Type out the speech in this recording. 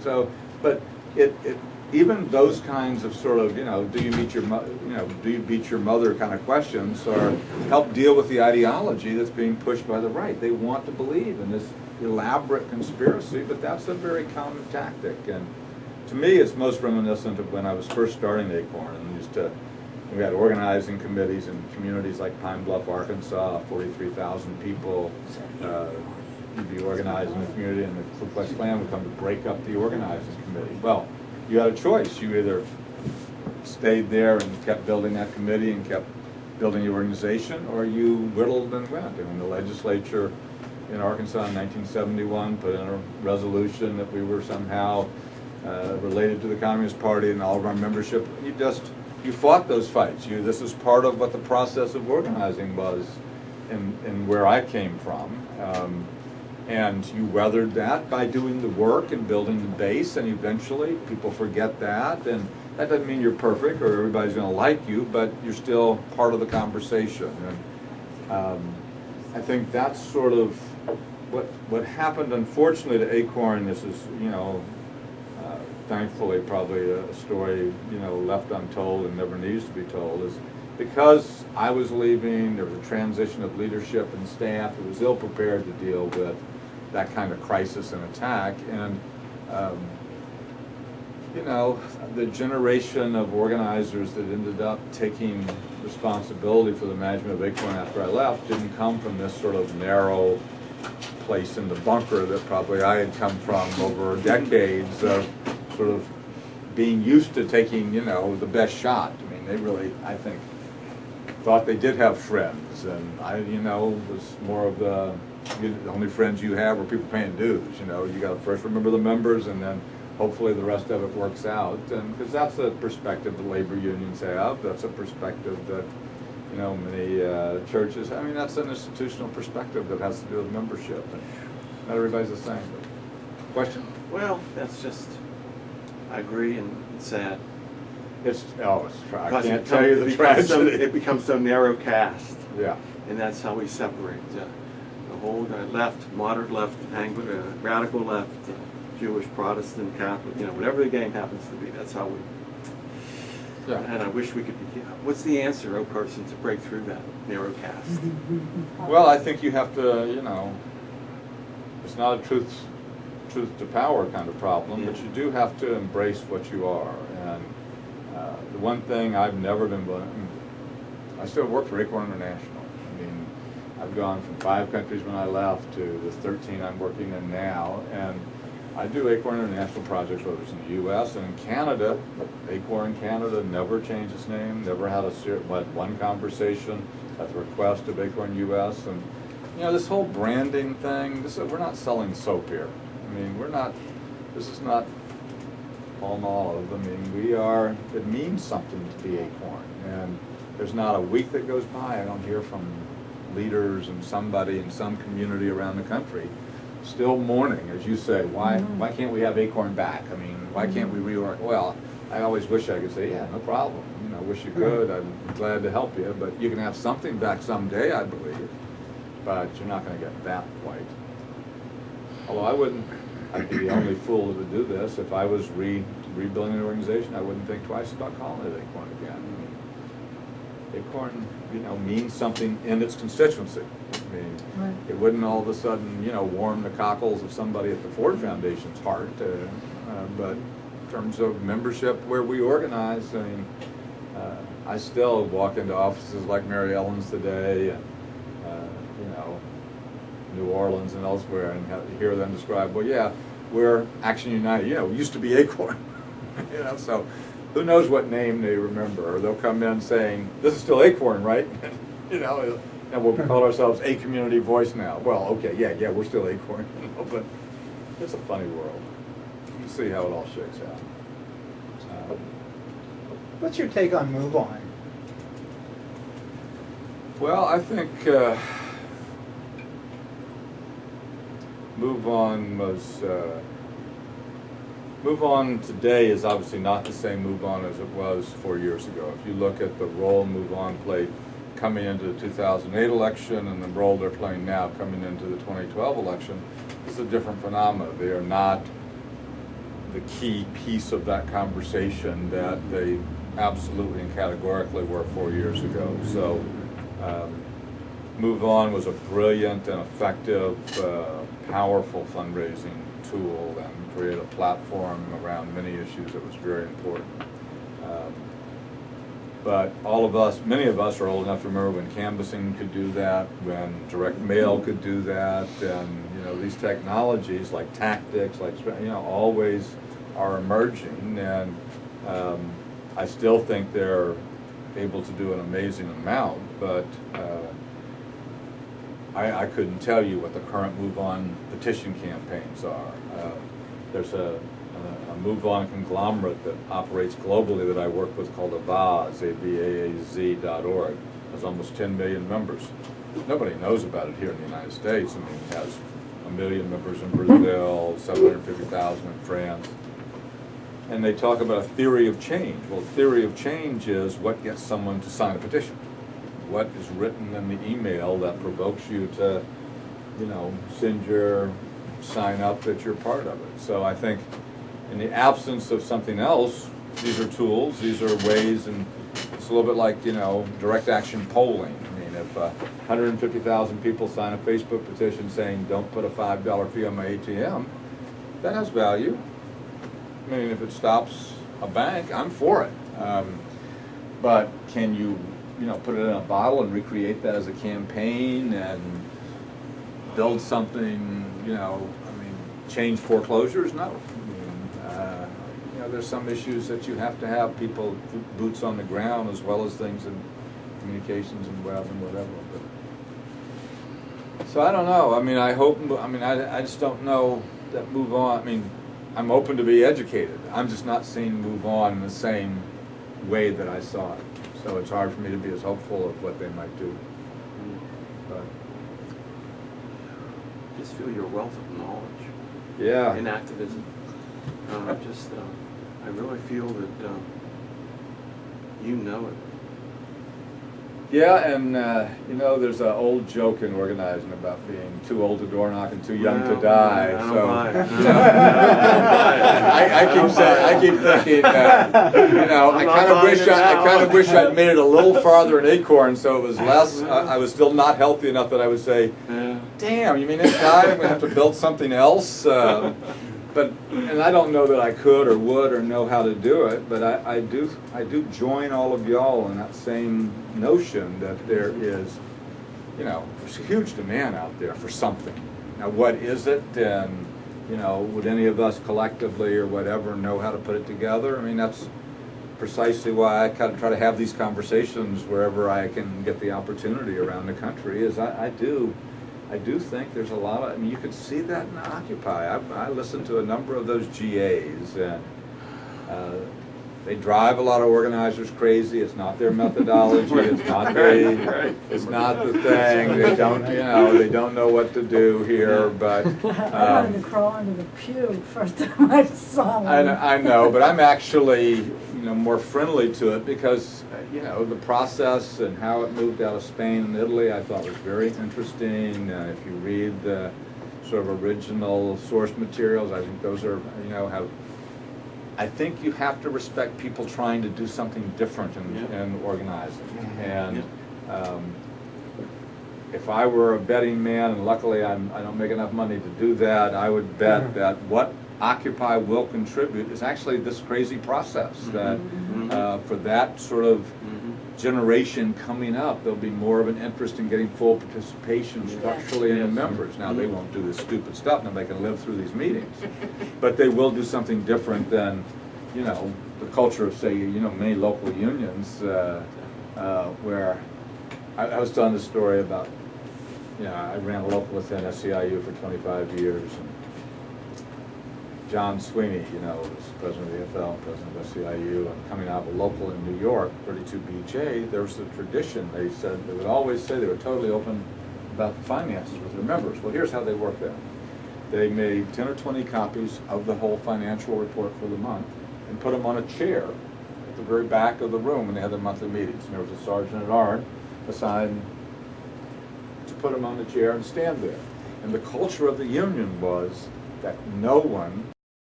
So, but it even those kinds of sort of, do you beat your mother kind of questions, or help deal with the ideology that's being pushed by the right. They want to believe in this elaborate conspiracy, but that's a very common tactic. And to me, it's most reminiscent of when I was first starting Acorn, and we had organizing committees in communities like Pine Bluff, Arkansas, 43,000 people. You'd be organizing a community, and the Ku Klux Klan would come to break up the organizing committee. Well, you had a choice. You either stayed there and kept building that committee and kept building the organization, or you whittled and went. And when the legislature in Arkansas in 1971 put in a resolution that we were somehow related to the Communist Party and all of our membership, you fought those fights. This is part of what the process of organizing was in where I came from. And you weathered that by doing the work and building the base, and eventually people forget that, and that doesn't mean you're perfect or everybody's going to like you, but you're still part of the conversation. And I think that's sort of what happened, unfortunately, to Acorn. This is, thankfully probably a story, left untold and never needs to be told, is because I was leaving, there was a transition of leadership and staff who was ill-prepared to deal with that kind of crisis and attack. And, the generation of organizers that ended up taking responsibility for the management of Acorn after I left didn't come from this sort of narrow place in the bunker that probably I had come from over decades of sort of being used to taking, the best shot. I mean, they really, I think, thought they did have friends, and I, was more of the only friends you have are people paying dues. You got to first remember the members, and then hopefully the rest of it works out. And because that's a perspective that labor unions have, that's a perspective that many churches. I mean, that's an institutional perspective that has to do with membership. And not everybody's the same. Question? Well, that's just, I agree, and it's sad. I can't tell you the tragedy. It becomes so narrow cast. Yeah. And that's how we separate the whole left, moderate left, radical left, Jewish, Protestant, Catholic, whatever the game happens to be, that's how we. Yeah. And I wish we could be. What's the answer, person, to break through that narrow cast? Well, I think you have to, it's not a truth to power kind of problem, but you do have to embrace what you are. And the one thing I've never been willing, I still work for Acorn International. I mean, I've gone from 5 countries when I left to the 13 I'm working in now, and I do Acorn International projects, whether it's in the U.S. and in Canada. Acorn Canada never changed its name, never had one conversation at the request of Acorn U.S. And this whole branding thing, we're not selling soap here. I mean, this is not Palm Olive. I mean, it means something to be Acorn. And there's not a week that goes by I don't hear from leaders and somebody in some community around the country still mourning, as you say, why can't we have Acorn back? I mean, why can't we reorganize? Well, I always wish I could say, yeah, no problem. I wish you could. I'm glad to help you. But you can have something back someday, I believe. But you're not going to get that white. Although I'd be the only fool that would do this. If I was rebuilding an organization, I wouldn't think twice about calling it Acorn again. I mean, Acorn, means something in its constituency. I mean, it wouldn't all of a sudden, warm the cockles of somebody at the Ford Foundation's heart. But in terms of membership where we organize, I mean, I still walk into offices like Mary Ellen's today, and New Orleans and elsewhere, and hear them describe, well, yeah, we're Action United. We used to be Acorn. So who knows what name they remember? Or they'll come in saying, "This is still Acorn, right?" And we'll call ourselves a community voice now. Well, okay, yeah, we're still Acorn, but it's a funny world. You see how it all shakes out. What's your take on Move On? Well, I think Move On today is obviously not the same Move On as it was 4 years ago. If you look at the role Move On played coming into the 2008 election and the role they're playing now coming into the 2012 election, it's a different phenomenon. They are not the key piece of that conversation that they absolutely and categorically were 4 years ago. So Move On was a brilliant and effective, powerful fundraising tool and created a platform around many issues that was very important. But many of us are old enough to remember when canvassing could do that, when direct mail could do that, and these technologies like tactics, always are emerging, and I still think they're able to do an amazing amount, but I couldn't tell you what the current Move On petition campaigns are. There's a Move On conglomerate that operates globally that I work with called Avaaz, AVAAZ.org. Has almost 10 million members. Nobody knows about it here in the United States. I mean, it has 1 million members in Brazil, 750,000 in France. And they talk about a theory of change. Well, theory of change is what gets someone to sign a petition. What is written in the email that provokes you to, send your sign up that you're part of it. So I think in the absence of something else, these are tools, these are ways, and it's a little bit like, direct action polling. I mean, if 150,000 people sign a Facebook petition saying don't put a $5 fee on my ATM, that has value. I mean, if it stops a bank, I'm for it. But can you, put it in a bottle and recreate that as a campaign and build something, change foreclosures? No. There's some issues that you have to have people boots on the ground as well as things in communications and web and whatever. But, so I don't know. I mean, I just don't know that Move On. I mean, I'm open to be educated. I'm just not seeing Move On in the same way that I saw it. So it's hard for me to be as hopeful of what they might do. But just feel your wealth of knowledge. Yeah. In activism. I really feel that you know it. Yeah, and there's an old joke in organizing about being too old to door knock and too young to die. I keep thinking, I kind of wish I'd made it a little farther in Acorn, so it was less. I was still not healthy enough that I would say, "Damn, you mean this guy? I'm gonna have to build something else." And I don't know that I could or would or know how to do it, but I do join all of y'all in that same notion that there is, there's a huge demand out there for something. Now, what is it? And, would any of us collectively or whatever know how to put it together? I mean, that's precisely why I kind of try to have these conversations wherever I can get the opportunity around the country, is I do think there's a lot of, you could see that in Occupy. I listened to a number of those GAs, and they drive a lot of organizers crazy. It's not their methodology. It's not it's not the thing. They don't know what to do here. But I wanted to crawl under the pew first time I saw them. I know, but I'm actually more friendly to it because the process and how it moved out of Spain and Italy I thought was very interesting. If you read the sort of original source materials, I think those are I think you have to respect people trying to do something different in organizing. And if I were a betting man, and luckily I don't make enough money to do that, I would bet that what Occupy will contribute is actually this crazy process that for that sort of generation coming up, there'll be more of an interest in getting full participation structurally in the members. Now, they won't do this stupid stuff, nobody can live through these meetings, but they will do something different than, the culture of, say, many local unions, where I was telling this story about, I ran a local within SEIU for 25 years, and John Sweeney, was president of the AFL and president of SEIU, and coming out of a local in New York, 32BJ, there was a tradition. They said, they would always say they were totally open about the finances with their members. Well, here's how they worked that. They made 10 or 20 copies of the whole financial report for the month and put them on a chair at the very back of the room when they had their monthly meetings. And there was a sergeant at arms assigned to put them on the chair and stand there. And the culture of the union was that no one